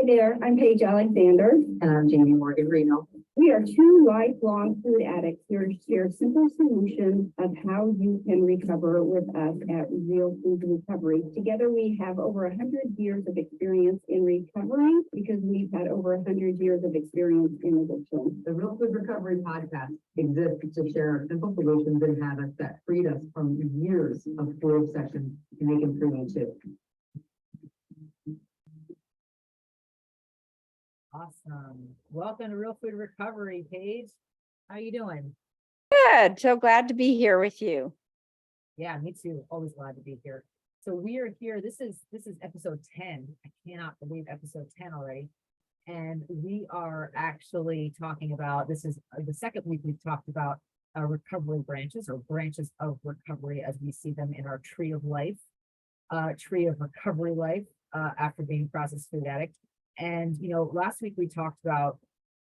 Hi there, I'm Paige Alexander. And I'm Jamie Morgan Reno. We are two lifelong food addicts here to share simple solutions of how you can recover with us at Real Food Recovery. Together, we have over 100 years of experience in recovery because we've had over 100 years of experience in addiction. The Real Food Recovery podcast exists to share simple solutions and habits that freed us from years of food obsession and they can free you too. Awesome. Welcome to Real Food Recovery, Paige. How you doing? Good. So glad to be here with you. Yeah, me too. Always glad to be here. So we are here. This is episode 10. I cannot believe episode 10 already. And we are actually talking about, this is the second week we've talked about recovery branches or branches of recovery as we see them in our tree of life, tree of recovery life after being processed food addict. And, you know, last week we talked about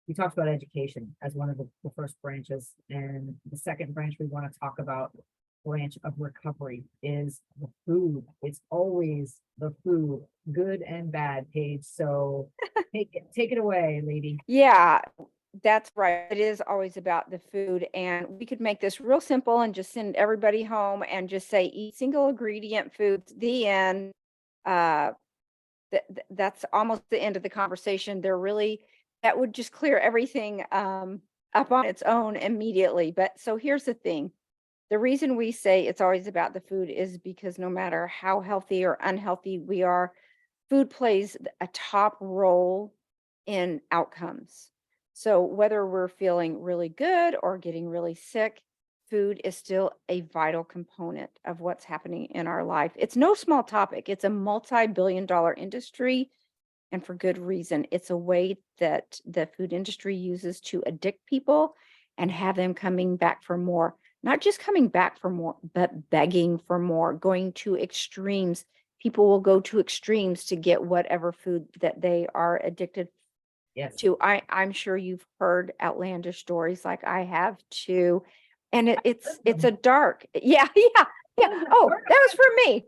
education as one of the first branches. And the second branch we want to talk about, branch of recovery, is the food. It's always the food, good and bad, Paige. So take it away, lady. Yeah, that's right. It is always about the food. And we could make this real simple and just send everybody home and just say, eat single ingredient foods, the end. That's almost the end of the conversation. That would just clear everything up on its own immediately. But so here's the thing. The reason we say it's always about the food is because no matter how healthy or unhealthy we are, food plays a top role in outcomes. So whether we're feeling really good or getting really sick, food is still a vital component of what's happening in our life. It's no small topic. It's a multi-billion-dollar industry, and for good reason. It's a way that the food industry uses to addict people and have them coming back for more. Not just coming back for more, but begging for more, going to extremes. People will go to extremes to get whatever food that they are addicted Yes. to. I'm sure you've heard outlandish stories like I have too. And it's a dark, yeah. Oh, that was for me.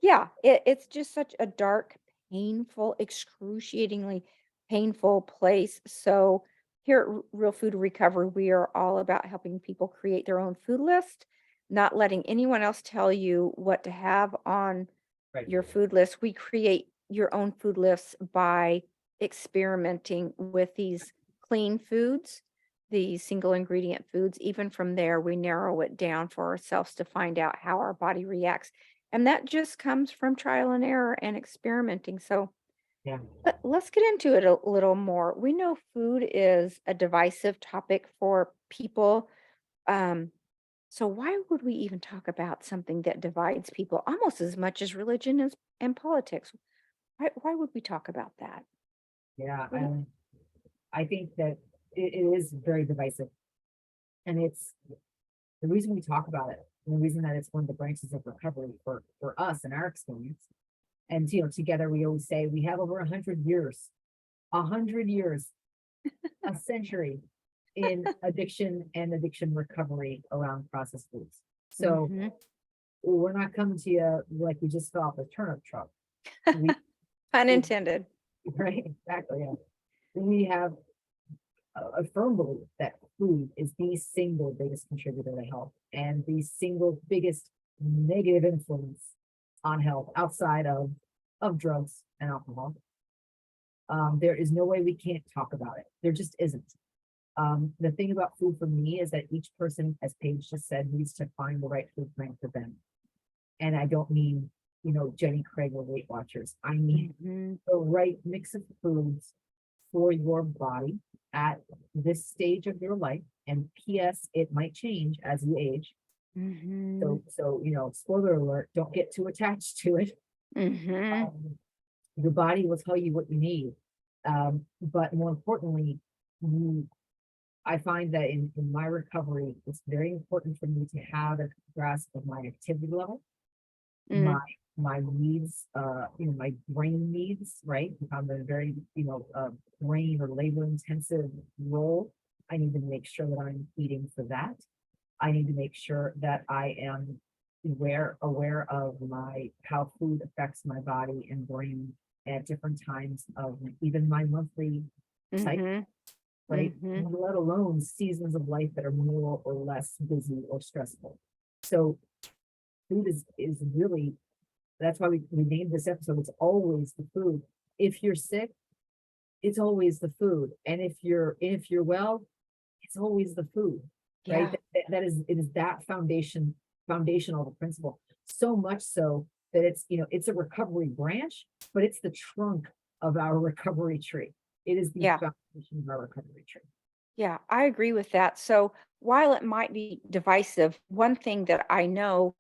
Yeah, it's just such a dark, painful, excruciatingly painful place. So here at Real Food Recovery, we are all about helping people create their own food list, not letting anyone else tell you what to have on Right. your food list. We create your own food lists by experimenting with these clean foods, these single ingredient foods. Even from there, we narrow it down for ourselves to find out how our body reacts. And that just comes from trial and error and experimenting. So Yeah. let's get into it a little more. We know food is a divisive topic for people. So why would we even talk about something that divides people almost as much as religion and politics? Why would we talk about that? Yeah. What I think that it is very divisive. And it's the reason we talk about it, and the reason that it's one of the branches of recovery for us and our experience. And, you know, together we always say we have over 100 years, a century in addiction and addiction recovery around processed foods. So Mhm. we're not coming to you like we just got off a turnip truck. We, Pun intended. right? Exactly. Yeah. We have a firm belief that food is the single biggest contributor to health and the single biggest negative influence on health outside of drugs and alcohol. There is no way we can't talk about it. There just isn't. The thing about food for me is that each person, as Paige just said, needs to find the right food plan for them. And I don't mean, you know, Jenny Craig or Weight Watchers. I mean Mhm. the right mix of foods for your body at this stage of your life. And P.S. it might change as you age. Mhm. So you know, spoiler alert, don't get too attached to it. Mhm. Your body will tell you what you need. But more importantly, I find that in my recovery, it's very important for me to have a grasp of my activity level, Mm. my needs, you know, my brain needs, right? I'm in a very, you know, brain or labor intensive role. I need to make sure that I'm eating for that. I need to make sure that I am aware of how food affects my body and brain at different times of even my monthly cycle, Mhm, right? mhm. Let alone seasons of life that are more or less busy or stressful. So food is really, that's why we named this episode, it's always the food. If you're sick, it's always the food. And if you're well, it's always the food, right? Yeah, It is that foundational principle. So much so that it's a recovery branch, but it's the trunk of our recovery tree. It is the yeah, foundation of our recovery tree. yeah, I agree with that. So while it might be divisive, one thing that I know,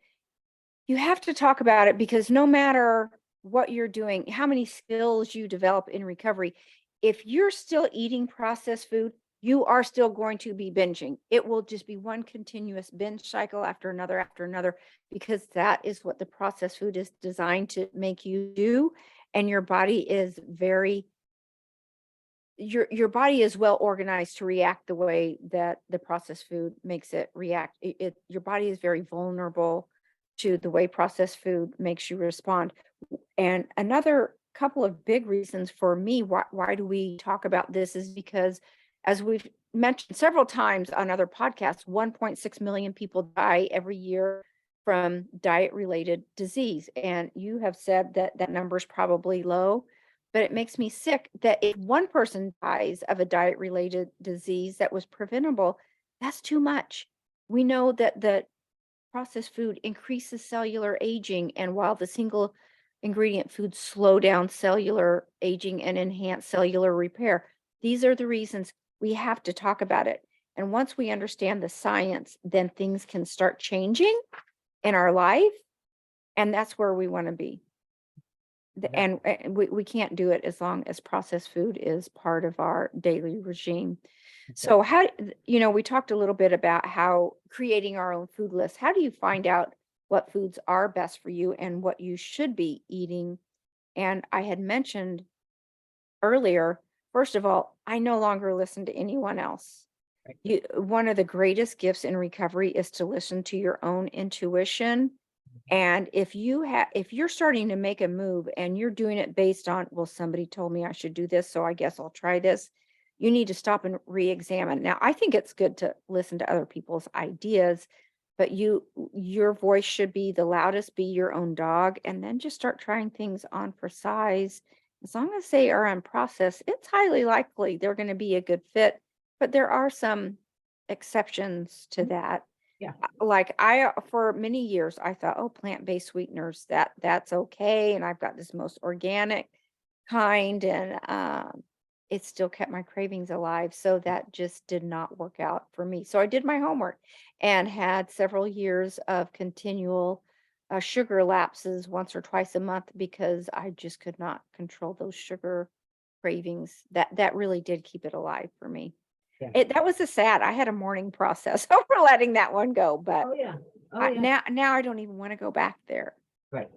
you have to talk about it because no matter what you're doing, how many skills you develop in recovery, if you're still eating processed food, you are still going to be binging. It will just be one continuous binge cycle after another, because that is what the processed food is designed to make you do. And your body is well organized to react the way that the processed food makes it react. Your body is very vulnerable to the way processed food makes you respond. And another couple of big reasons for me, why do we talk about this, is because, as we've mentioned several times on other podcasts, 1.6 million people die every year from diet related disease. And you have said that that number is probably low, but it makes me sick that if one person dies of a diet related disease that was preventable, that's too much. We know that the processed food increases cellular aging, and while the single ingredient foods slow down cellular aging and enhance cellular repair, these are the reasons we have to talk about it. And once we understand the science, then things can start changing in our life, and that's where we want to be. Yeah. And we can't do it as long as processed food is part of our daily regime. So we talked a little bit about how creating our own food list. How do you find out what foods are best for you and what you should be eating? And I had mentioned earlier, first of all, I no longer listen to anyone else. Right. One of the greatest gifts in recovery is to listen to your own intuition. And if you're starting to make a move and you're doing it based on, well, somebody told me I should do this, so I guess I'll try this, you need to stop and re-examine. Now, I think it's good to listen to other people's ideas, but your voice should be the loudest, be your own dog, and then just start trying things on for size. As long as they are unprocessed, it's highly likely they're going to be a good fit, but there are some exceptions to that. Yeah. Like for many years, I thought, oh, plant-based sweeteners, that's okay. And I've got this most organic kind, and it still kept my cravings alive. So that just did not work out for me. So I did my homework and had several years of continual sugar lapses once or twice a month, because I just could not control those sugar cravings. That really did keep it alive for me. Yeah. That was a sad. I had a mourning process over letting that one go, but Oh, yeah. Oh, I, yeah. now I don't even want to go back there. Right.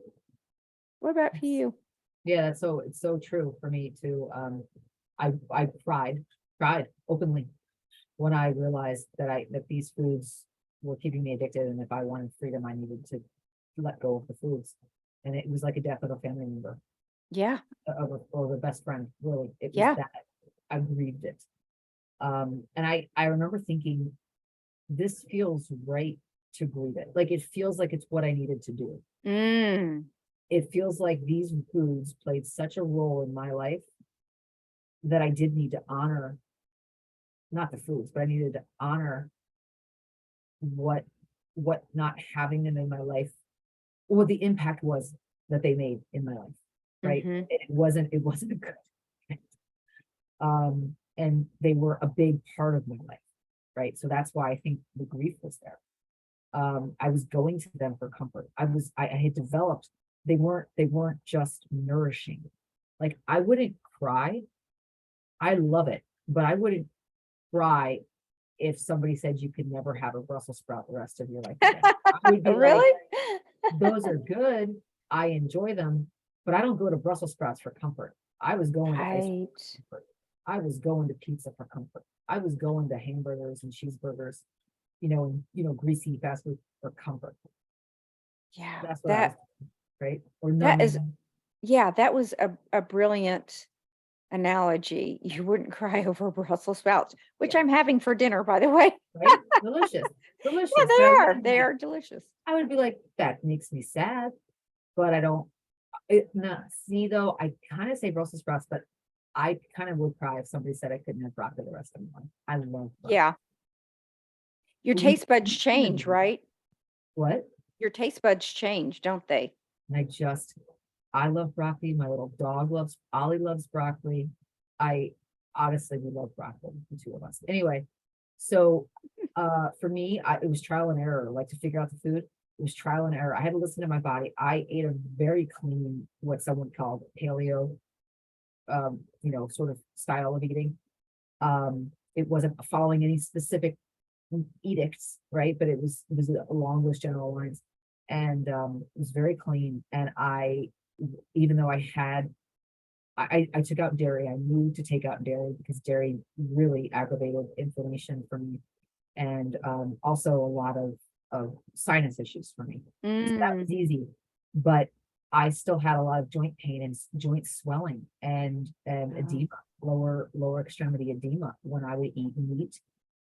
What about for you? Yeah, it's so true for me too. I cried openly when I realized that these foods were keeping me addicted, and if I wanted freedom, I needed to let go of the foods. And it was like a death of a family member, Yeah, or a best friend, really. It was yeah. that I grieved it. And I remember thinking, this feels right to grieve it. Like, it feels like it's what I needed to do. Mm, It feels like these foods played such a role in my life that I did need to honor, not the foods, but I needed to honor what not having them in my life, what the impact was that they made in my life. Right. mhm. It wasn't a good. And they were a big part of my life. Right. So that's why I think the grief was there. I was going to them for comfort. I had developed, they weren't just nourishing. Like, I wouldn't cry. I love it, but I wouldn't cry if somebody said you could never have a Brussels sprout the rest of your life again. I would be like, Really? those are good. I enjoy them, but I don't go to Brussels sprouts for comfort. I was going to ice cream Right. for comfort. I was going to pizza for comfort. I was going to hamburgers and cheeseburgers, greasy fast food for comfort. Yeah. That's what I was, right? Or That is numbing. Yeah, that was a brilliant analogy. You wouldn't cry over Brussels sprouts, which Yeah. I'm having for dinner, by the way. Right? Delicious, Yeah, delicious. they But I are. wouldn't They like, are delicious. I would be like, that makes me sad, but I don't, it, not, see though, I kind of say Brussels sprouts, but I kind of would cry if somebody said I couldn't have broccoli the rest of my life. I love broccoli. Yeah. Your taste buds change, right? What? Your taste buds change, don't they? And I love broccoli. My little dog loves, Ollie loves broccoli. I honestly, we love broccoli, the two of us. Anyway, so for me, it was trial and error, like to figure out the food. It was trial and error. I had to listen to my body. I ate a very clean, what someone called paleo, sort of style of eating. It wasn't following any specific edicts, right? But it was along those general lines. And it was very clean. And even though I took out dairy, I knew to take out dairy because dairy really aggravated inflammation for me. And also a lot of sinus issues for me. So that was easy. But I still had a lot of joint pain and joint swelling and edema, lower extremity edema when I would eat meat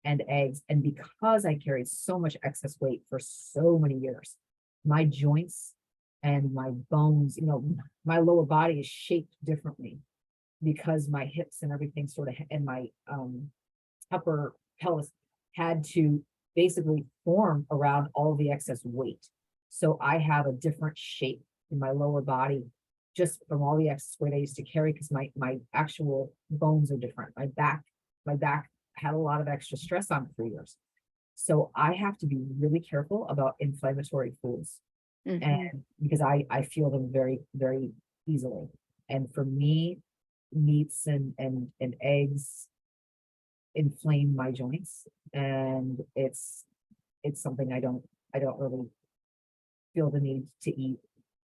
and eggs. And because I carried so much excess weight for so many years, my joints and my bones, my lower body is shaped differently because my hips and everything sort of, and my upper pelvis had to basically form around all the excess weight. So I have a different shape in my lower body just from all the excess weight I used to carry because my actual bones are different. My back had a lot of extra stress on it for years. So I have to be really careful about inflammatory foods. And because I feel them very, very easily. And for me, meats and eggs inflame my joints. And it's something I don't really feel the need to eat.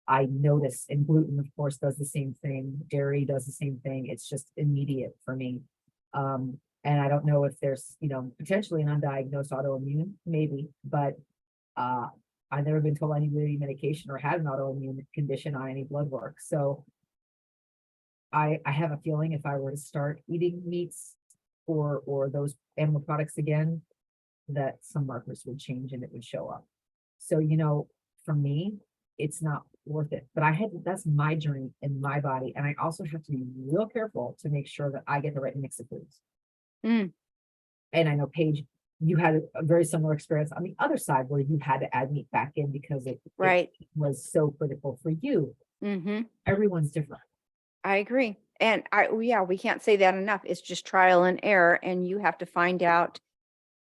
I notice, and gluten, of course, does the same thing. Dairy does the same thing. It's just immediate for me. And I don't know if there's, potentially an undiagnosed autoimmune, maybe, but I've never been told I need any medication or had an autoimmune condition on any blood work. So I have a feeling if I were to start eating meats or those animal products again, that some markers would change and it would show up. So, for me, it's not worth it. But that's my journey in my body. And I also have to be real careful to make sure that I get the right mix of foods. And I know, Paige, you had a very similar experience on the other side where you had to add meat back in because it was so critical for you. Everyone's different. I agree. And we can't say that enough. It's just trial and error, and you have to find out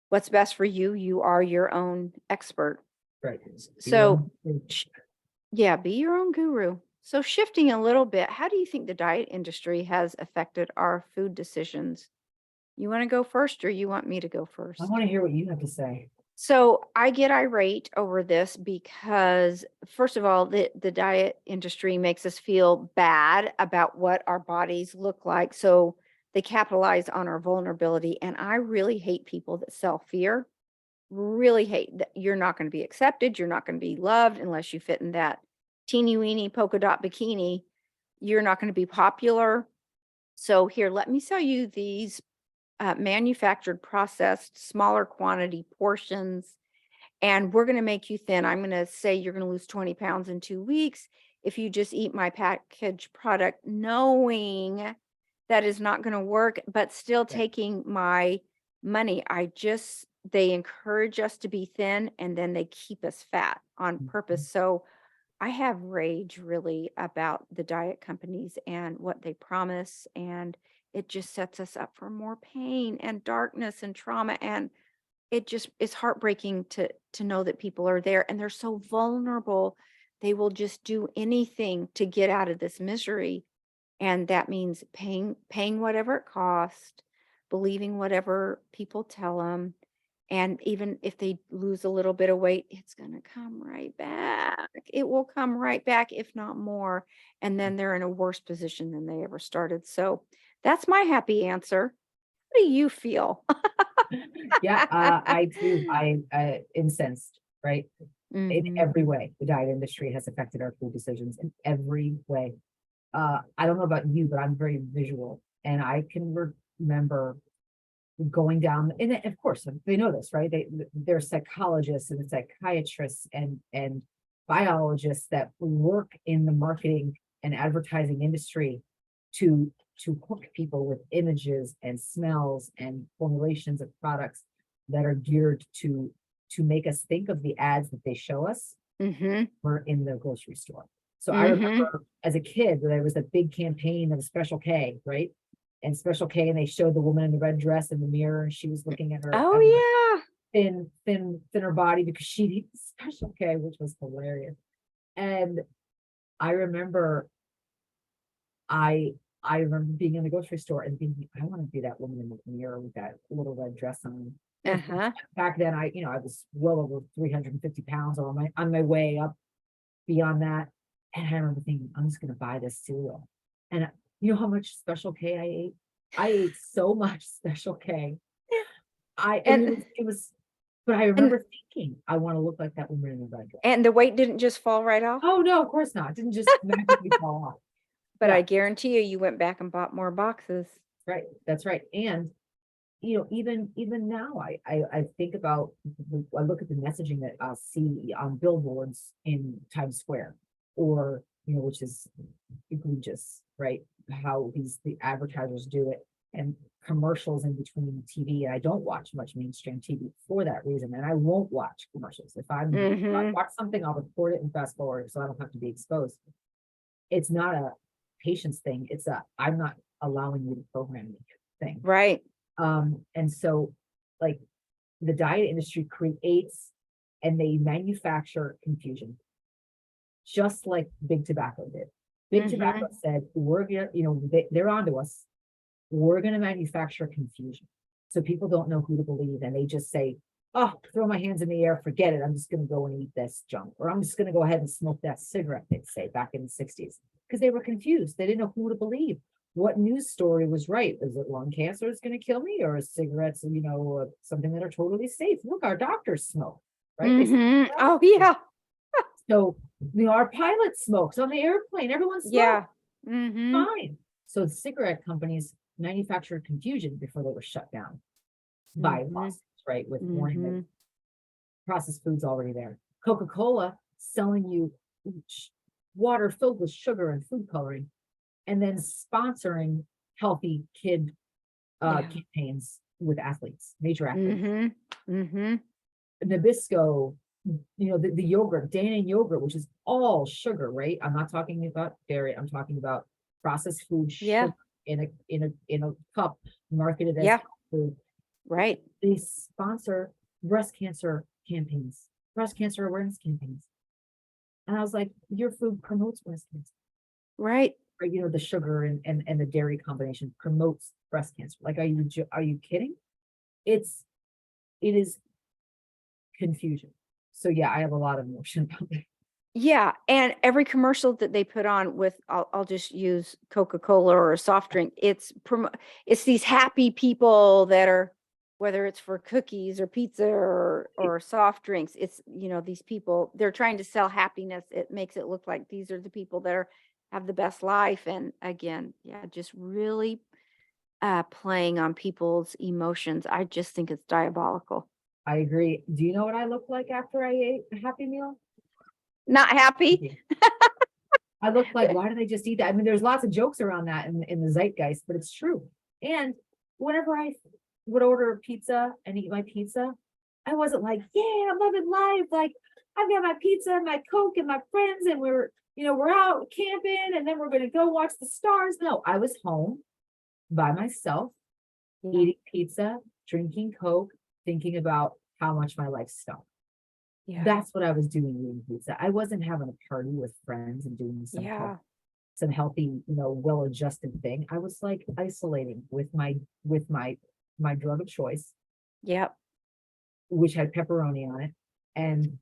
what's best for you. You are your own expert. Right. So, be your own guru. So shifting a little bit, how do you think the diet industry has affected our food decisions? You want to go first or you want me to go first? I want to hear what you have to say. So I get irate over this because, first of all, the diet industry makes us feel bad about what our bodies look like. So they capitalize on our vulnerability. And I really hate people that sell fear. Really hate that you're not going to be accepted. You're not going to be loved unless you fit in that teeny weeny polka dot bikini. You're not going to be popular. So here, let me sell you these manufactured, processed, smaller quantity portions, and we're going to make you thin. I'm going to say you're going to lose 20 pounds in 2 weeks if you just eat my packaged product, knowing that is not going to work, but still taking my money. They encourage us to be thin and then they keep us fat on purpose. So I have rage really about the diet companies and what they promise, and it just sets us up for more pain and darkness and trauma. And it just is heartbreaking to know that people are there and they're so vulnerable. They will just do anything to get out of this misery. And that means paying whatever it costs, believing whatever people tell them. And even if they lose a little bit of weight, it's going to come right back. It will come right back, if not more. And then they're in a worse position than they ever started. So that's my happy answer. How do you feel? Yeah, I too. I incensed, right? In every way, the diet industry has affected our food decisions in every way. I don't know about you, but I'm very visual, and I can remember going down, and of course, they know this, right? They're psychologists and psychiatrists and biologists that work in the marketing and advertising industry to hook people with images and smells and formulations of products that are geared to make us think of the ads that they show us Mm-hmm. we're in the grocery store. So I remember as a kid, there was a big campaign of Special K, right? And Special K, and they showed the woman in the red dress in the mirror, and she was looking at her Oh, thinner body because she needed Special K, which was hilarious. And I remember, I remember being in the grocery store and thinking, I want to be that woman in the mirror with that little red dress on. yeah. And Uh-huh. back then, I was well over 350 pounds on my way up beyond that. And I remember thinking, I'm just gonna buy this cereal. And you know how much Special K I ate? I ate so much Special K. It was, but I remember thinking, I want to look like that woman in the red dress. And the weight didn't just fall right off, Oh no, of course not. It didn't just magically fall off. but Yeah. I guarantee you went back and bought more boxes. Right, that's right. And even now, I think about, I look at the messaging that I'll see on billboards in Times Square, or which is egregious, right? How the advertisers do it, and commercials in between TV. And I don't watch much mainstream TV for that reason, and I won't watch commercials. If I watch something, I'll record it and fast forward so I don't have to be exposed. It's not a patience thing. It's I'm not allowing you to program me thing. Right. And so like the diet industry creates and they manufacture confusion, just like big tobacco did. Big tobacco said, we're gonna, they're onto us. We're gonna manufacture confusion. So people don't know who to believe, and they just say, oh, throw my hands in the air, forget it. I'm just gonna go and eat this junk, or I'm just gonna go ahead and smoke that cigarette, they'd say back in the 60s, because they were confused. They didn't know who to believe. What news story was right? Is it lung cancer is going to kill me, or is cigarettes, something that are totally safe? Look, our doctors smoke, right? They smoke. Oh, yeah. So, our pilot smokes on the airplane. Everyone smokes. Yeah. Fine. So the cigarette companies manufactured confusion before they were shut down by lawsuits, right? With warning that processed food's already there. Coca-Cola selling you water filled with sugar and food coloring, and then sponsoring healthy kid campaigns with athletes, major athletes. Nabisco, the yogurt, Danone yogurt, which is all sugar, right? I'm not talking about dairy. I'm talking about processed food sugar in a cup marketed as food. Right. They sponsor breast cancer campaigns, breast cancer awareness campaigns. And I was like, your food promotes breast cancer. Right. The sugar and the dairy combination promotes breast cancer. Like, are you kidding? It is confusion. So yeah, I have a lot of emotion about it. Yeah, and every commercial that they put on with, I'll just use Coca-Cola or a soft drink. It's these happy people that are, whether it's for cookies or pizza or soft drinks. It's these people, they're trying to sell happiness. It makes it look like these are the people that have the best life. And again, just really playing on people's emotions. I just think it's diabolical. I agree. Do you know what I look like after I ate a Happy Meal? Not happy. I look like, why do they just eat that? I mean, there's lots of jokes around that in the zeitgeist, but it's true. And whenever I would order a pizza and eat my pizza, I wasn't like, yeah, I'm loving life. Like, I've got my pizza and my Coke and my friends, and we're out camping, and then we're going to go watch the stars. No, I was home by myself, eating pizza, drinking Coke, thinking about how much my life stunk. Yeah. That's what I was doing eating pizza. I wasn't having a party with friends and doing some healthy, well-adjusted thing. I was like isolating with my drug of choice. Yep. Which had pepperoni on it and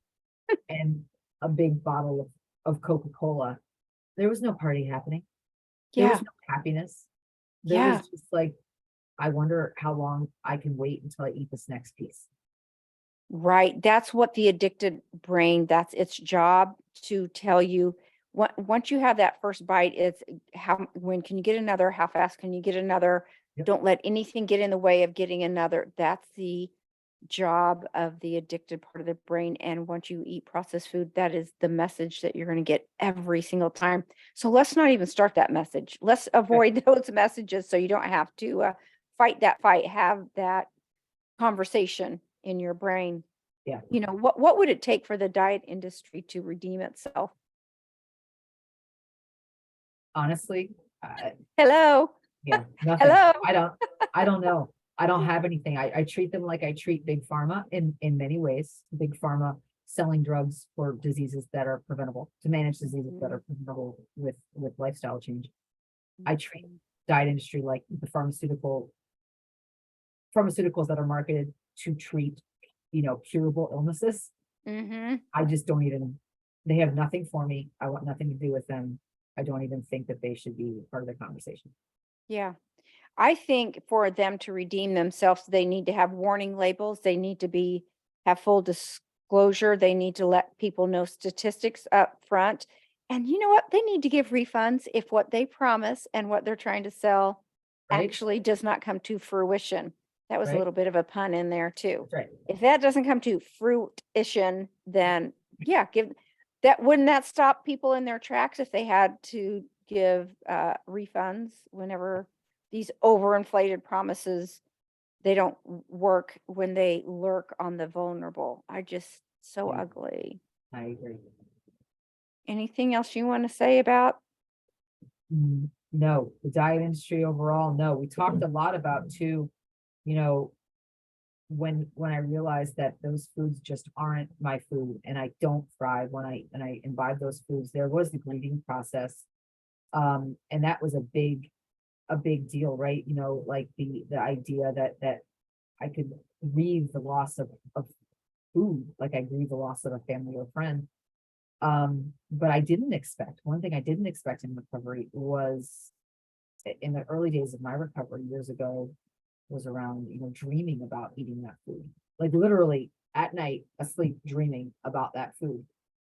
a big bottle of Coca-Cola. There was no party happening. There was no happiness. There was just like, I wonder how long I can wait until I eat this next piece. Right. That's what the addicted brain, that's its job, to tell you Once you have that first bite, it's when can you get another? How fast can you get another? Yep. Don't let anything get in the way of getting another. That's the job of the addicted part of the brain. And once you eat processed food, that is the message that you're going to get every single time. So let's not even start that message. Let's avoid those messages so you don't have to fight that fight. Have that conversation in your brain. Yeah. You know, what would it take for the diet industry to redeem itself? Honestly, Hello. yeah, nothing. Hello. I don't know. I don't have anything. I treat them like I treat big pharma in many ways. Big pharma selling drugs for diseases that are preventable, to manage diseases that are preventable with lifestyle change. I treat diet industry like the pharmaceuticals that are marketed to treat, curable illnesses. Mm-hmm. I just don't even, they have nothing for me. I want nothing to do with them. I don't even think that they should be part of the conversation. Yeah. I think for them to redeem themselves, they need to have warning labels. They need to have full disclosure. They need to let people know statistics up front. And you know what? They need to give refunds if what they promise and what they're trying to sell Right? actually does not come to fruition. That was a Right. little bit of a pun in there too. That's right. If that doesn't come to fruition, then yeah, wouldn't that stop people in their tracks if they had to give refunds whenever these overinflated promises, they don't work when they lurk on the vulnerable. So Yeah. ugly. I agree. Anything else you want to say about? No, the diet industry overall, no. We talked a lot about too, when I realized that those foods just aren't my food and I don't thrive when I imbibe those foods, there was the grieving process. And that was a big deal, right? Like the idea that I could grieve the loss of food, like I grieve the loss of a family or friend. But one thing I didn't expect in recovery was in the early days of my recovery years ago was around, dreaming about eating that food, like literally at night, asleep, dreaming about that food.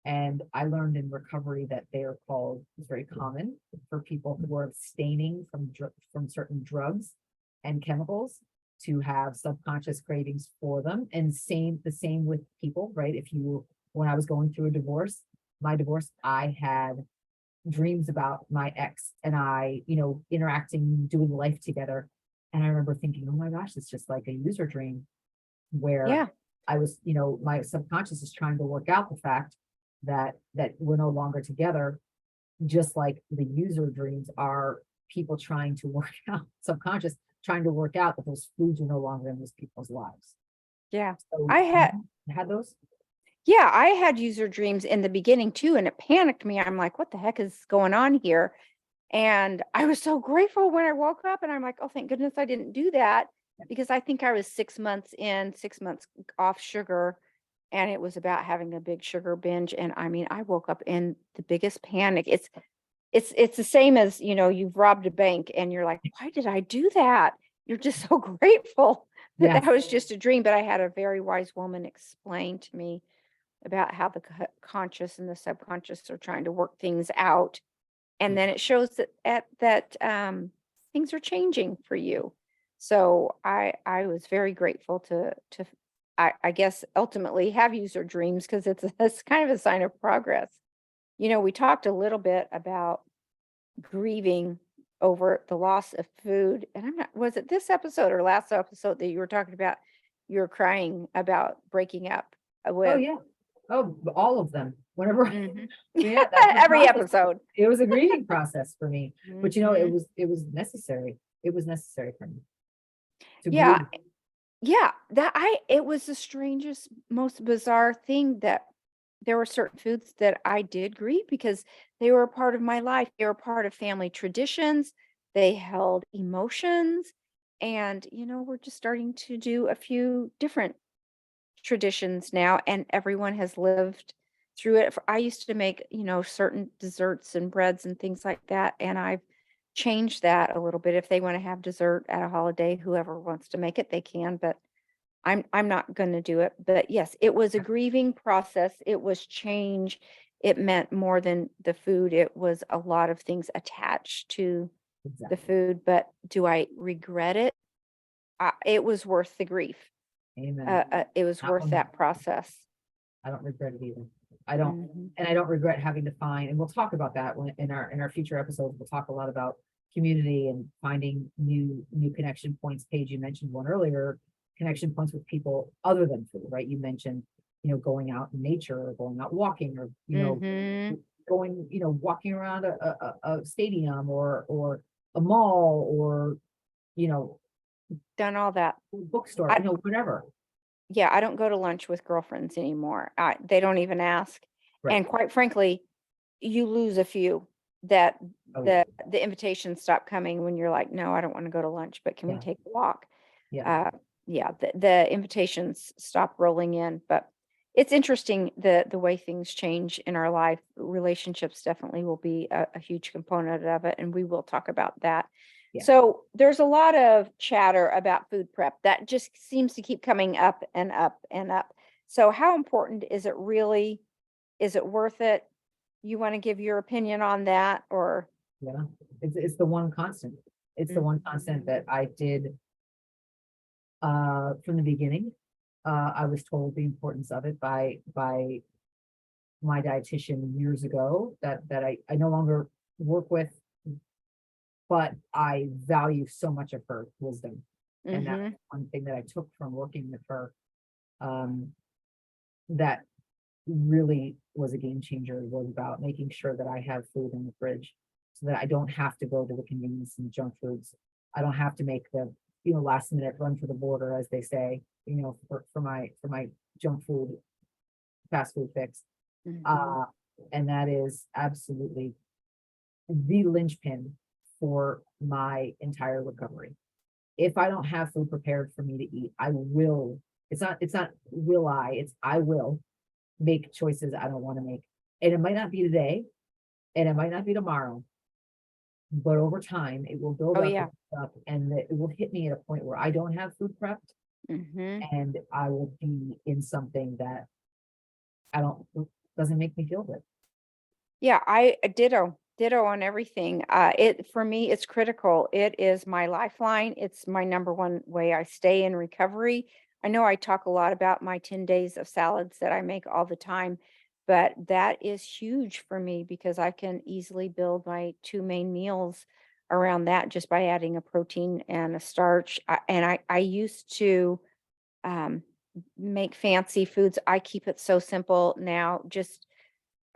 And I learned in recovery that it's very common for people who are abstaining from certain drugs and chemicals to have subconscious cravings for them. And the same with people, right? When I was going through my divorce, I had dreams about my ex and I, interacting, doing life together. And I remember thinking, oh my gosh, it's just like a user dream where Yeah. I was, my subconscious is trying to work out the fact that we're no longer together, just like the user dreams are people trying to work out, subconscious trying to work out that those foods are no longer in those people's lives. Yeah. So I had those. Yeah, I had user dreams in the beginning too, and it panicked me. I'm like, what the heck is going on here? And I was so grateful when I woke up and I'm like, oh, thank goodness I didn't do that, because I think I was 6 months off sugar, and it was about having a big sugar binge. And I mean, I woke up in the biggest panic. It's the same as, you've robbed a bank and you're like, why did I do that? You're just so grateful that Yes. that was just a dream. But I had a very wise woman explain to me about how the conscious and the subconscious are trying to work things out. And then it shows that things are changing for you. So I was very grateful to I guess ultimately have user dreams, because it's kind of a sign of progress. We talked a little bit about grieving over the loss of food. And was it this episode or last episode that you were talking about, you were crying about breaking up with? Oh yeah. Oh, all of them. Whenever, Mhm. yeah, that's the Every process. episode. It was a grieving process for me, but Mhm. it was necessary. It was necessary for me to Yeah. grieve. Yeah, it was the strangest, most bizarre thing that there were certain foods that I did grieve because they were a part of my life. They were part of family traditions. They held emotions. And, we're just starting to do a few different traditions now, and everyone has lived through it. I used to make, certain desserts and breads and things like that, and I've changed that a little bit. If they want to have dessert at a holiday, whoever wants to make it, they can, but I'm not going to do it. But yes, it was a grieving process. It was change. it meant more than the food. It was a lot of things attached to the Exactly. food, but do I regret it? It was worth the grief. Amen. It was Not worth one that bit. process. I don't regret it either. I don't, Mhm. and I don't regret having to find, and we'll talk about that when in our future episodes, we'll talk a lot about community and finding new connection points. Paige, you mentioned one earlier, connection points with people other than food, right? You mentioned, going out in nature or going out walking or, Mhm. going, walking around a stadium or a mall or, you know, Done all that. bookstore, I whatever. Yeah, I don't go to lunch with girlfriends anymore. They don't even ask. Right. And quite frankly, you lose a few that Oh, yeah. the invitations stop coming when you're like, no, I don't want to go to lunch, but can we Yeah. take a walk? Yeah. Yeah, the invitations stop rolling in, but it's interesting the way things change in our life. Relationships definitely will be a huge component of it, and we will talk about that. Yeah. So there's a lot of chatter about food prep that just seems to keep coming up and up and up. So how important is it really? Is it worth it? You want to give your opinion on that, or? Yeah. It's the one constant. It's the one constant that I did from the beginning. I was told the importance of it by my dietitian years ago that I no longer work with, but I value so much of her wisdom. And that's Mhm. one thing that I took from working with her. That really was a game changer, was about making sure that I have food in the fridge so that I don't have to go to the convenience and junk foods. I don't have to make the, last minute run for the border, as they say, for my junk food, fast food fix. Mhm. And that is absolutely the linchpin for my entire recovery. If I don't have food prepared for me to eat, I will, it's not will it's I will make choices I don't want to make. And it might not be today, and it might not be tomorrow, but over time it will build Oh up yeah. and it will hit me at a point where I don't have food prepped Mhm. and I will be in something that I don't, doesn't make me feel good. Yeah, I ditto on everything. It for me, it's critical. It is my lifeline. It's my number one way I stay in recovery. I know I talk a lot about my 10 days of salads that I make all the time, but that is huge for me because I can easily build my two main meals around that just by adding a protein and a starch. I used to um, make fancy foods. I keep it so simple now. Just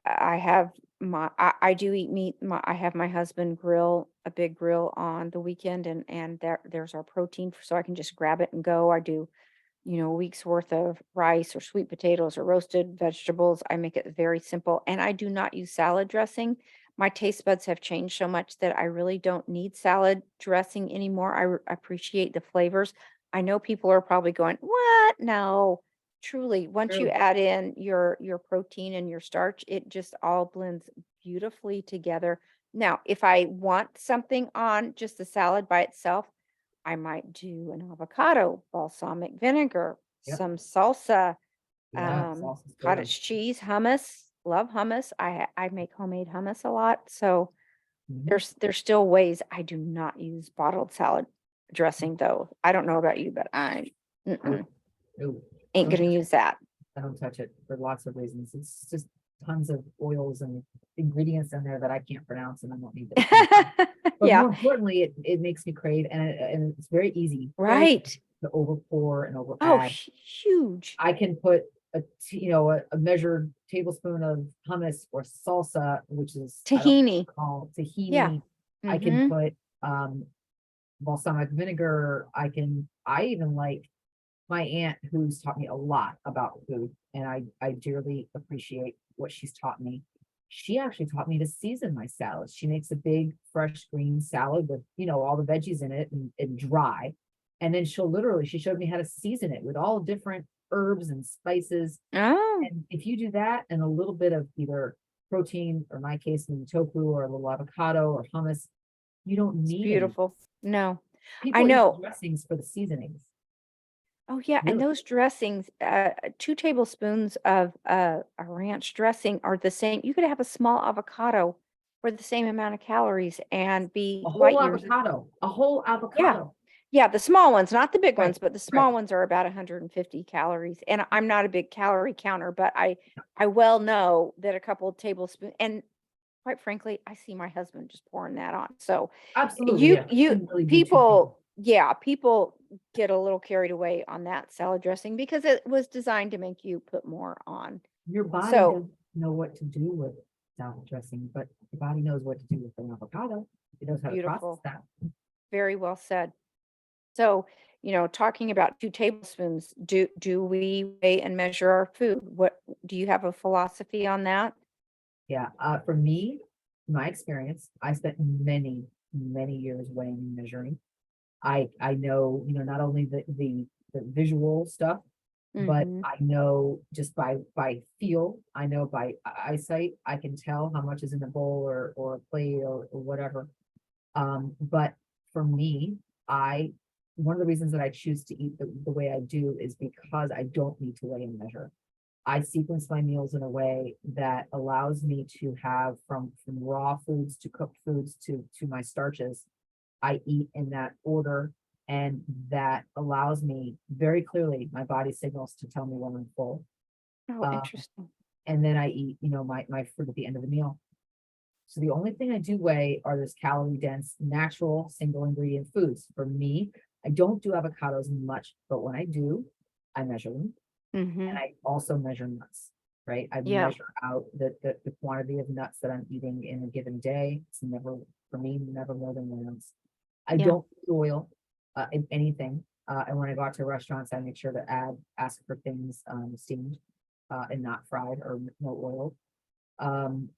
I have I do eat meat. I have my husband grill a big grill on the weekend, and there's our protein, so I can just grab it and go. I do, a week's worth of rice or sweet potatoes or roasted vegetables. I make it very simple, and I do not use salad dressing. My taste buds have changed so much that I really don't need salad dressing anymore. Appreciate the flavors. I know people are probably going, "What? No." Truly, once you True. add in your protein and your starch, it just all blends beautifully together. Now, if I want something on just the salad by itself, I might do an avocado, balsamic vinegar, Yep. some salsa, Yeah. Sauce is good. cottage cheese, hummus. Love hummus. I make homemade hummus a lot. So Mhm. there's still ways. I do not use bottled salad dressing though. I don't know about you, but I Nope. mm-mm, Nope. ain't Don't gonna use that. I don't touch it for lots of reasons. It's just tons of oils and ingredients in there that I can't pronounce and I don't need them. But Yeah, more importantly, it makes me crave and it's very easy, right. to over pour and over Oh, add. huge. I can put a measured tablespoon of hummus or salsa, which is, I don't Tahini. call Yeah. tahini. I can Mm-hmm. put balsamic vinegar. I even like my aunt, who's taught me a lot about food, and I dearly appreciate what she's taught me. She actually taught me to season my salads. She makes a big fresh green salad with, all the veggies in it and dry. And then she showed me how to season it with all different herbs and spices. Oh, And if you do that and a little bit of either protein, or in my case, maybe tofu or a little avocado or hummus, you don't it's need any. beautiful. No, I People eat the know. dressings for the seasonings. Oh, yeah, and Really? those dressings, 2 tablespoons of, a ranch dressing are the same you could have a small avocado for the same amount of calories and be light years. A whole Yeah. avocado. Yeah, the small ones, not the big Right, ones, but the right. small ones are about 150 calories, and I'm not a big calorie counter, but I well know that a couple of tablespoons, and quite frankly, I see my husband just pouring that on, so Absolutely, you yeah. you Can really do 2 things. people get a little carried away on that salad dressing because it was designed to make you put more on. Your body So, doesn't know what to do with salad dressing, but your body knows what to do with an avocado. It knows how to process beautiful, that. very well said. So, talking about 2 tablespoons, do we weigh and measure our food? What do you have a philosophy on that? Yeah, for me, my experience, I spent many, many years weighing and measuring. I know, not only the visual stuff, but Mhm. I know just by feel, I know by eyesight, I can tell how much is in a bowl or a plate or whatever. But for me, I one of the reasons that I choose to eat the way I do is because I don't need to weigh and measure. I sequence my meals in a way that allows me to have from raw foods to cooked foods to my starches. I eat in that order, and that allows me very clearly my body signals to tell me when I'm full. Oh, Uh, interesting. and then I eat, my fruit at the end of the meal. So the only thing I do weigh are those calorie dense, natural, single ingredient foods. For me, I don't do avocados much, but when I do, I measure them. And Mhm. I also measure nuts, right? I Yeah, measure out the quantity of nuts that I'm eating in a given day. It's never, for me, never more than 1 ounce. I yeah, don't use oil, in anything. And when I go out to restaurants, I make sure to ask for things, steamed, and not fried or no oil.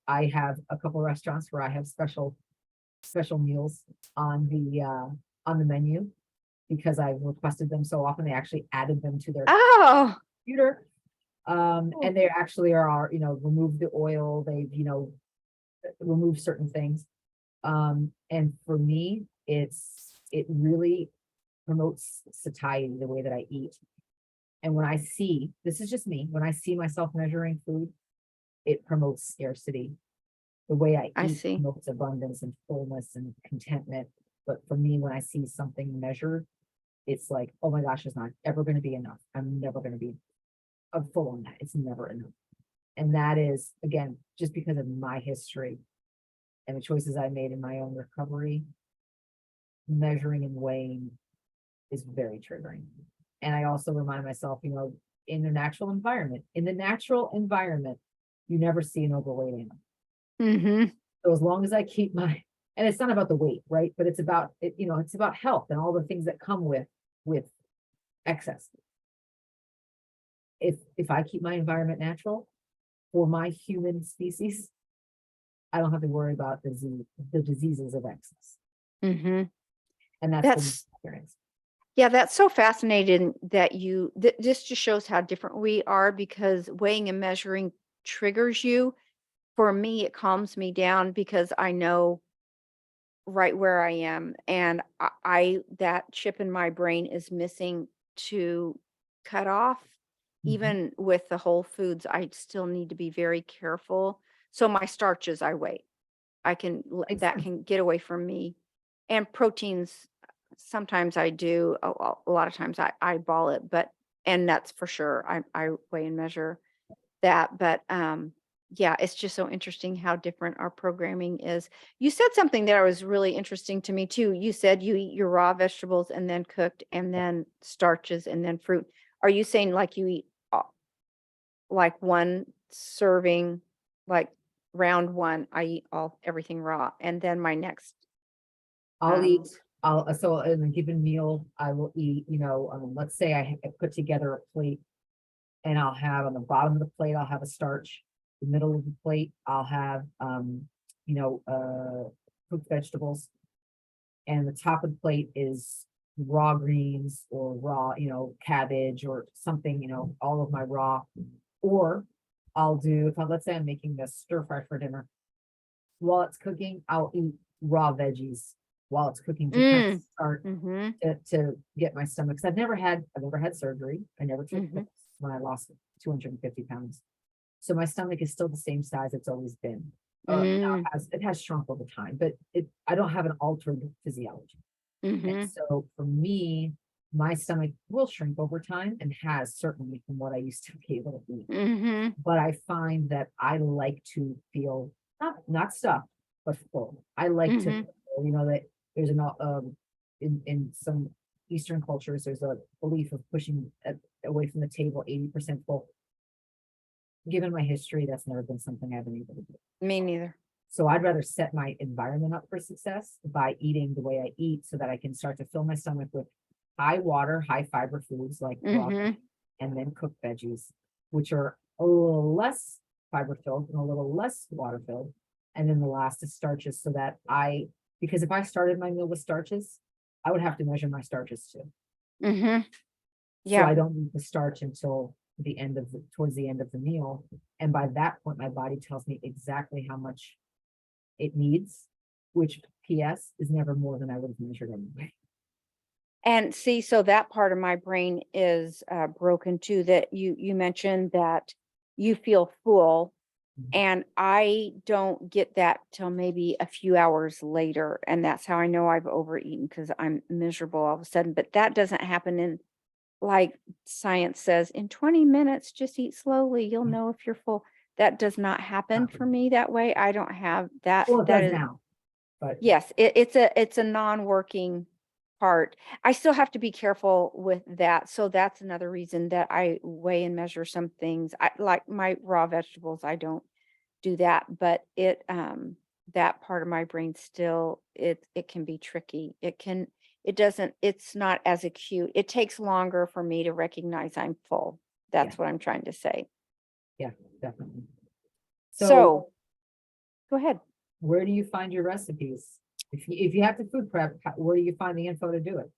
I have a couple restaurants where I have special meals on the menu because I've requested them so often. They actually added them to their oh, computer. oh, And they actually are, remove the oil, they've, remove certain things. And for me, it really promotes satiety the way that I eat. And when I see, this is just me, when I see myself measuring food, it promotes scarcity. The way I I eat see. promotes abundance and fullness and contentment. But for me, when I see something measured, it's like, oh my gosh, it's not ever going to be enough. I'm never going to be full on that. It's never enough. And that is, again, just because of my history and the choices I made in my own recovery, measuring and weighing is very triggering. And I also remind myself, in the natural environment, you never see an overweight animal. Mhm. So as long as I keep and it's not about the weight, right? But it's about it, it's about health and all the things that come with excess. If I keep my environment natural for my human species, I don't have to worry about the diseases of excess. Mhm. And that's the That's experience. Yeah, that's so fascinating that this just shows how different we are because weighing and measuring triggers you. For me, it calms me down because I know right where I am, and that chip in my brain is missing to cut off. Mhm. Even with the whole foods, I still need to be very careful. So my starches, I weigh. Makes That sense. can get away from me. And proteins, sometimes I do. A lot of times I eyeball it, and that's for sure. I weigh and measure that. But yeah, it's just so interesting how different our programming is. You said something that was really interesting to me too. You said you eat your raw vegetables and then cooked and then starches and then fruit. Are you saying like you eat like one serving, like round one, I eat everything raw, and then my next, I'll um, eat, so in a given meal, I will eat, let's say I put together a plate and I'll have on the bottom of the plate, I'll have a starch. The middle of the plate, I'll have, you know, cooked vegetables. And the top of the plate is raw greens or raw, cabbage or something, all of my raw. Or I'll do, let's say I'm making this stir fry for dinner. While it's cooking, I'll eat raw veggies while it's cooking to kind of Mm. start Mm-hmm. to get my stomach. 'Cause I've never had surgery. I never took Mhm. pills when I lost 250 pounds. So my stomach is still the same size it's always been. Now Mm. it has shrunk over time, but I don't have an altered physiology. And Mm-hmm. so for me, my stomach will shrink over time and has certainly from what I used to be able to eat. Mm-hmm. But I find that I like to feel not stuffed, but full. I like to, Mhm. feel, that there's in some Eastern cultures, there's a belief of pushing away from the table 80% full. Given my history, that's never been something I've been able to do. Me neither. So I'd rather set my environment up for success by eating the way I eat so that I can start to fill my stomach with high water, high fiber foods like broccoli Mhm. and then cooked veggies, which are a little less fiber filled and a little less water filled. And then the last is starches so that because if I started my meal with starches, I would have to measure my starches too. Mhm. So I Yeah. don't need the starch until towards the end of the meal. And by that point, my body tells me exactly how much it needs, which PS is never more than I would have measured anyway. And see, so that part of my brain is broken too, that you mentioned that you feel full, Mhm. and I don't get that till maybe a few hours later, and that's how I know I've overeaten because I'm miserable all of a sudden. But that doesn't happen in, like science says, in 20 minutes, just eat slowly. You'll know if you're full. That does not happen for me that way. I don't have that. Well, it That does is, now, but yes, it's a non-working part. I still have to be careful with that. So that's another reason that I weigh and measure some things. I like my raw vegetables, I don't do that, but that part of my brain still, it can be tricky. It's not as acute. It takes longer for me to recognize I'm full. yeah, That's what I'm trying to say. yeah, definitely. So So go ahead. where do you find your recipes? If you have to food prep, where do you find the info to do it?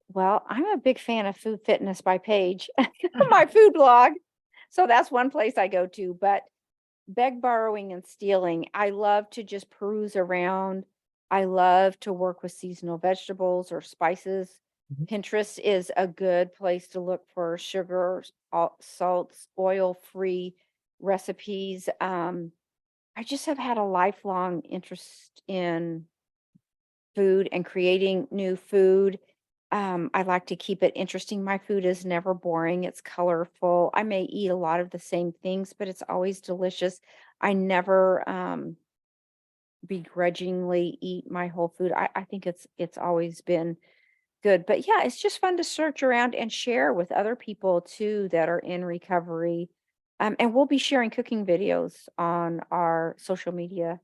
Well, I'm a big fan of Food Fitness by Paige, my food blog. So that's one place I go to, but beg, borrowing, and stealing. I love to just peruse around. I love to work with seasonal vegetables or spices. Mhm. Pinterest is a good place to look for sugar, salts, oil-free recipes. I just have had a lifelong interest in food and creating new food. I like to keep it interesting. My food is never boring. It's colorful. I may eat a lot of the same things, but it's always delicious. I never begrudgingly eat my whole food. I think it's always been good. But yeah, it's just fun to search around and share with other people too that are in recovery. And we'll be sharing cooking videos on our social media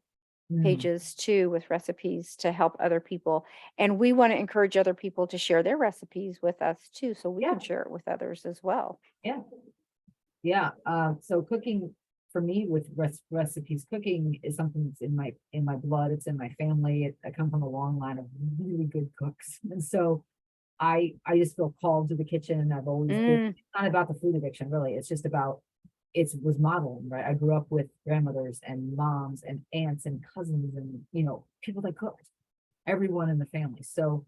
Mm, pages too with recipes to help other people. And we want to encourage other people to share their recipes with us too, so we yeah, can share it with others as well. yeah, yeah. So cooking for me with recipes, cooking is something that's in my blood. It's in my family. I come from a long line of really good cooks, and so I just feel called to the kitchen. I've always been. Mm, It's not about the food addiction, really. It's just about was modeling, right? I grew up with grandmothers and moms and aunts and cousins and people that cooked, everyone in the family. So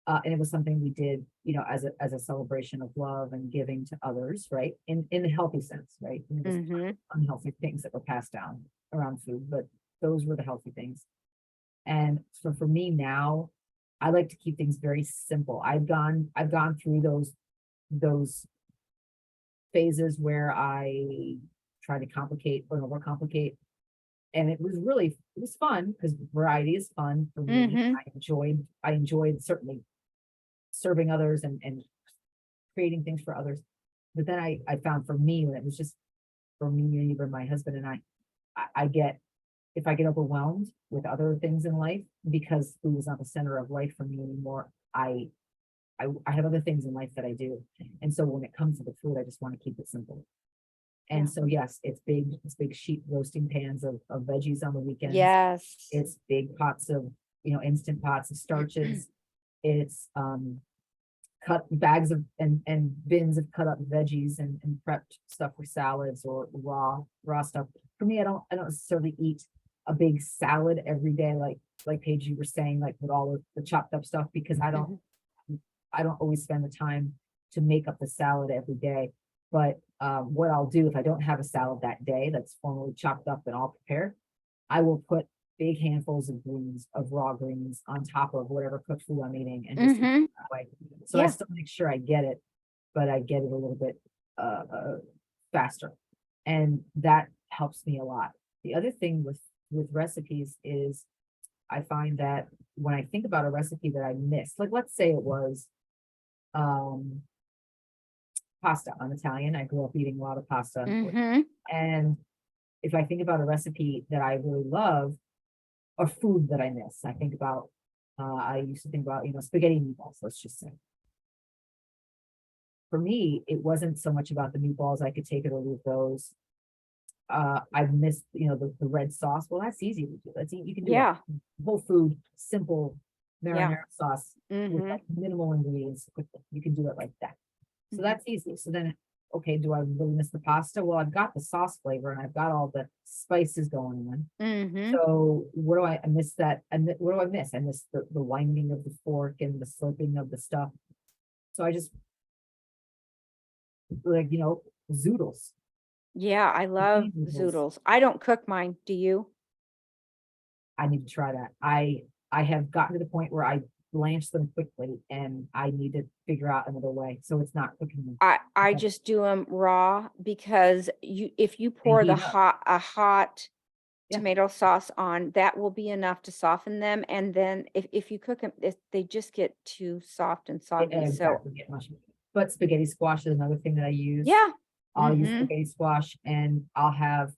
and it was something we did, as a celebration of love and giving to others, right? In a healthy sense, right? And it was mhm. unhealthy things that were passed down around food, but those were the healthy things. And so for me now, I like to keep things very simple. I've gone through those phases where I try to complicate or overcomplicate. And it was fun because variety is fun for me. Mhm. I enjoyed certainly serving others and creating things for others. But then I found for me, when it was just for me and even my husband and I get, if I get overwhelmed with other things in life, because food is not the center of life for me anymore, I have other things in life that I do. And so when it comes to the food, I just want to keep it simple. Yeah. And so, yes, it's big sheet roasting pans of veggies on the weekends. Yes. It's big pots of, instant pots of starches. It's cut bags of and bins of cut up veggies and prepped stuff for salads or raw stuff. For me, I don't necessarily eat a big salad every day, like Paige, you were saying, like with all of the chopped up stuff, because I don't always spend the time to make up the salad every day. But what I'll do if I don't have a salad that day that's formally chopped up and all prepared, I will put big handfuls of greens, of raw greens on top of whatever cooked food I'm eating and just eat it that way. So I Yeah. still make sure I get it, but I get it a little bit faster. And that helps me a lot. The other thing with recipes is I find that when I think about a recipe that I missed, like let's say it was pasta. I'm Italian. I grew up eating a lot of pasta. And if I think about a recipe that I really love or food that I miss, I think about, I used to think about, spaghetti meatballs, let's just say. For me, it wasn't so much about the meatballs. I could take it or leave those. I missed, the red sauce. Well, that's easy to do. You can do Yeah. a whole food, simple marinara Yeah. sauce with like minimal ingredients quickly. You can do it like that. So that's easy. So then, okay, do I really miss the pasta? Well, I've got the sauce flavor and I've got all the spices going on. So what do I miss that? And what do I miss? I miss the winding of the fork and the slurping of the stuff. So I just like, zoodles. Yeah, I love noodles. zoodles. I don't cook mine. Do you? I need to try that. I have gotten to the point where I blanch them quickly and I need to figure out another way. So it's not cooking them. I Okay. just do them raw because if you pour the heat up. hot Yeah. tomato sauce on, that will be enough to soften them. And then if you cook them, they just get too soft and soggy. So Exactly, get mushy. But spaghetti squash is another thing that I use. yeah. I'll use spaghetti squash and I'll have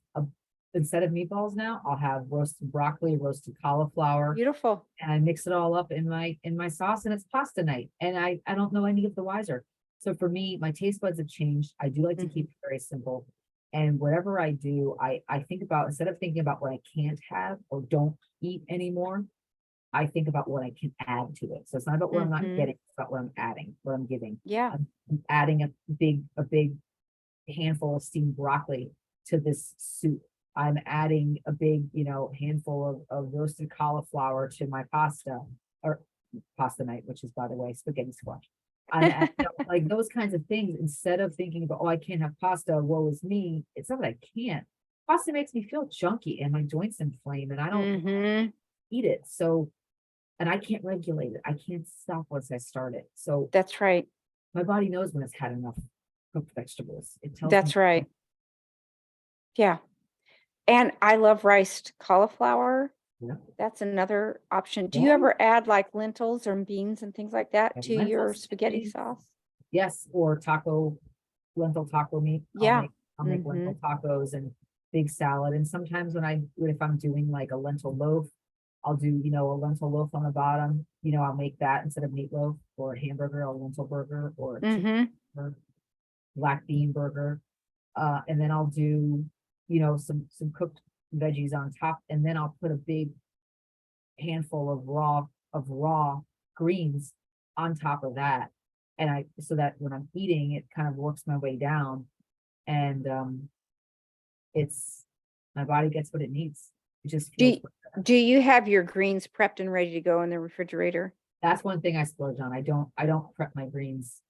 instead of meatballs now, I'll have roasted broccoli, roasted cauliflower, Beautiful. and I mix it all up in my sauce and it's pasta night. And I don't know any of the wiser. So for me, my taste buds have changed. I do like to keep it very simple. And whatever I do, I think about, instead of thinking about what I can't have or don't eat anymore, I think about what I can add to it. So it's not about what I'm not getting, it's about what I'm adding, what I'm giving. Yeah. I'm adding a big handful of steamed broccoli to this soup. I'm adding a big, handful of roasted cauliflower to my pasta or pasta night, which is, by the way, spaghetti squash. I'm adding, like those kinds of things instead of thinking about, oh, I can't have pasta, woe is me. It's not that I can't. Pasta makes me feel junky and my joints inflame and I don't eat it. So, and I can't regulate it. I can't stop once I start it. So That's right. my body knows when it's had enough cooked vegetables. It tells That's me. right. Yeah. And I love riced cauliflower. Yeah. That's another option. Do you Yeah. ever add like lentils or beans and things like that And to your lentils, spaghetti beans. sauce? Yes, or lentil taco meat. Yeah. I'll make lentil tacos and big salad. And sometimes if I'm doing like a lentil loaf, I'll do, a lentil loaf on the bottom. I'll make that instead of meatloaf or a hamburger or a lentil burger or a chicken burger, black bean burger. And then I'll do, some cooked veggies on top. And then I'll put a big handful of raw greens on top of that. And so that when I'm eating, it kind of works my way down. And my body gets what it needs. It just feels Do you have your greens prepped and ready to go in the refrigerator? That's one thing I splurge on. I don't prep my greens.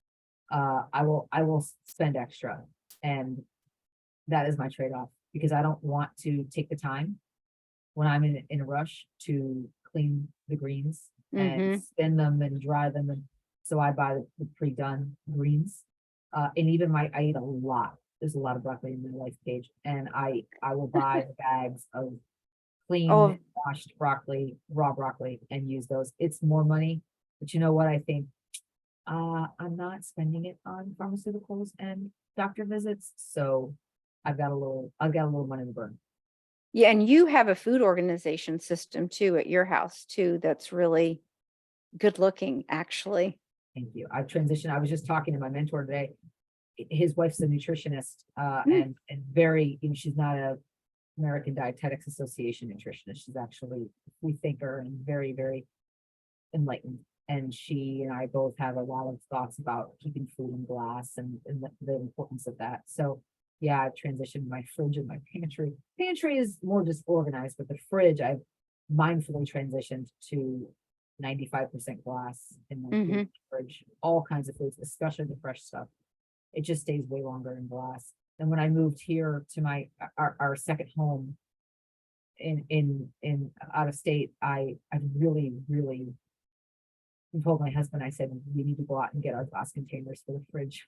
I will spend extra, and that is my trade-off because I don't want to take the time when I'm in a rush to clean the greens and spin them and dry them, and so I buy the pre-done greens. And even I eat a lot. There's a lot of broccoli in my life, Paige, and I will buy bags of clean washed broccoli, raw broccoli, and use those. It's more money, but you know what? I think I'm not spending it on pharmaceuticals and doctor visits, so I've got a little money to burn. Yeah, and you have a food organization system too at your house too. That's really good looking, actually. Thank you. I've transitioned. I was just talking to my mentor today. His wife's a nutritionist, and very, she's not a American Dietetics Association nutritionist. She's actually a free thinker and very, very enlightened. And she and I both have a lot of thoughts about keeping food in glass and the importance of that. So, yeah, I've transitioned my fridge and my pantry. Pantry is more disorganized, but the fridge, I've mindfully transitioned to 95% glass in my food fridge, all kinds of foods, especially the fresh stuff. It just stays way longer in glass. And when I moved here to our second home in out of state, I really told my husband, I said, we need to go out and get our glass containers for the fridge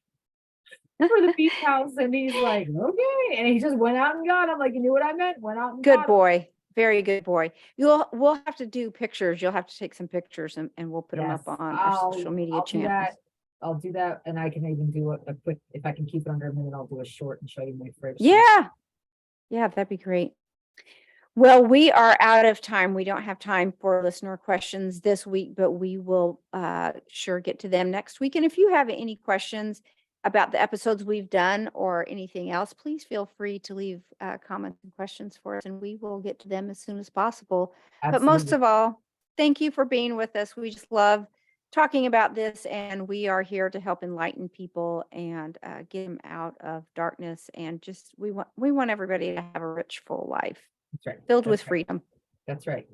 for the beach house. And he's like, okay. And he just went out and got them. Like, you knew what I meant? Went out and Good got 'em. boy. Very good boy. We'll have to do pictures. You'll have to take some pictures and we'll put them up Yes, on our social media I'll do channels. that. I'll do that. And I can even do a quick, if I can keep it under a minute, I'll do a short and show you my fridge. Yeah. Yeah, that'd be great. Well, we are out of time. We don't have time for listener questions this week, but we will sure get to them next week. And if you have any questions about the episodes we've done or anything else, please feel free to leave comments and questions for us, and we will get to them as soon as possible. But most Absolutely. of all, thank you for being with us. We just love talking about this, and we are here to help enlighten people and get them out of darkness. And just we want everybody to have a rich, full life That's right. filled with That's right. freedom. That's right.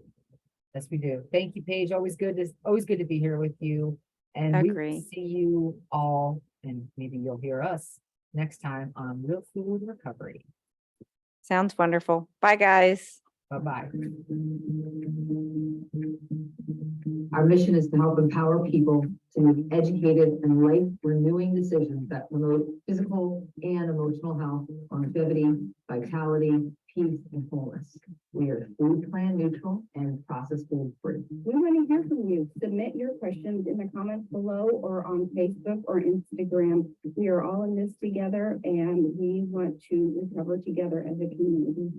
Yes, we do. Thank you, Paige. Always good to be here with you. And we will Agree. see you all, and maybe you'll hear us next time on Real Food Recovery. Sounds wonderful. Bye, guys. Bye-bye. Our mission is to help empower people to make educated and life-renewing decisions that promote physical and emotional health, longevity, vitality, peace, and wholeness. We are food plan neutral and processed food free. We want to hear from you. Submit your questions in the comments below or on Facebook or Instagram. We are all in this together, and we want to recover together as a community.